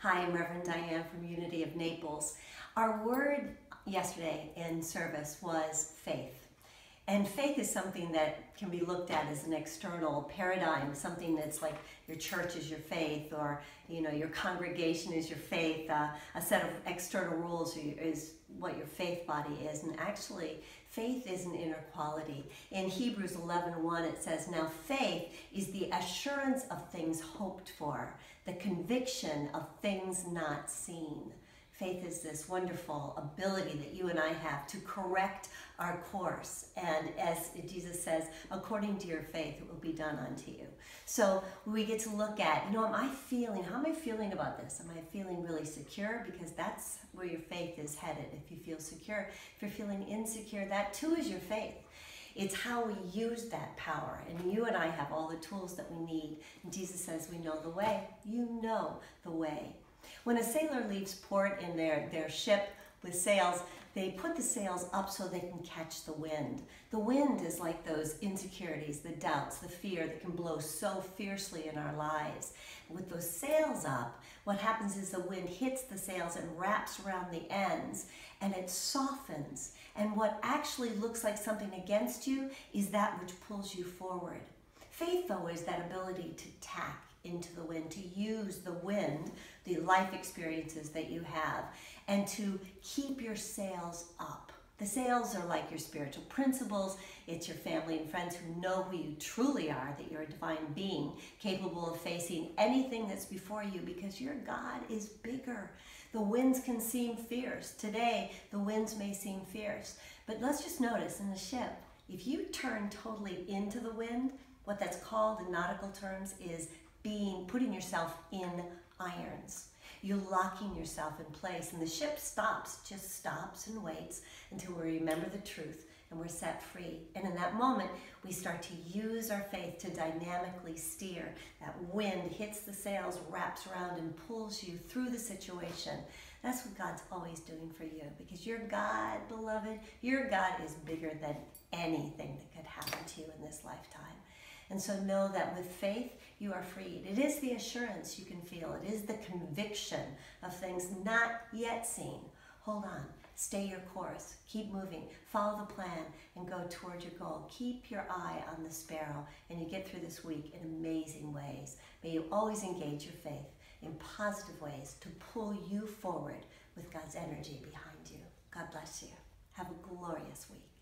Hi, I'm Reverend Diane from Unity of Naples. Our word yesterday in service was faith. And faith is something that can be looked at as an external paradigm, something that's like your church is your faith, or your congregation is your faith, a set of external rules is what your faith body is. And actually, faith is an inner quality. In Hebrews 11:1, it says, "Now faith is the assurance of things hoped for, the conviction of things not seen." Faith is this wonderful ability that you and I have to correct our course. And as Jesus says, according to your faith, it will be done unto you. So we get to look at, how am I feeling about this? Am I feeling really secure? Because that's where your faith is headed. If you feel secure, if you're feeling insecure, that too is your faith. It's how we use that power. And you and I have all the tools that we need. And Jesus says, we know the way. You know the way. When a sailor leaves port in their ship with sails, they put the sails up so they can catch the wind. The wind is like those insecurities, the doubts, the fear that can blow so fiercely in our lives. With those sails up, what happens is the wind hits the sails and wraps around the ends, and it softens. And what actually looks like something against you is that which pulls you forward. Faith, though, is that ability to tack into the wind, to use the wind, the life experiences that you have, and to keep your sails up. The sails are like your spiritual principles. It's your family and friends who know who you truly are, that you're a divine being, capable of facing anything that's before you, because your God is bigger. The winds can seem fierce. Today, the winds may seem fierce. But let's just notice in the ship, if you turn totally into the wind, what that's called in nautical terms is putting yourself in irons. You're locking yourself in place, and the ship just stops and waits until we remember the truth and we're set free. And in that moment, we start to use our faith to dynamically steer. That wind hits the sails, wraps around, and pulls you through the situation. That's what God's always doing for you, because your God, beloved, your God is bigger than anything that could happen to you in this lifetime. And so know that with faith, you are freed. It is the assurance you can feel. It is the conviction of things not yet seen. Hold on. Stay your course. Keep moving. Follow the plan and go toward your goal. Keep your eye on the sparrow, and you get through this week in amazing ways. May you always engage your faith in positive ways to pull you forward with God's energy behind you. God bless you. Have a glorious week.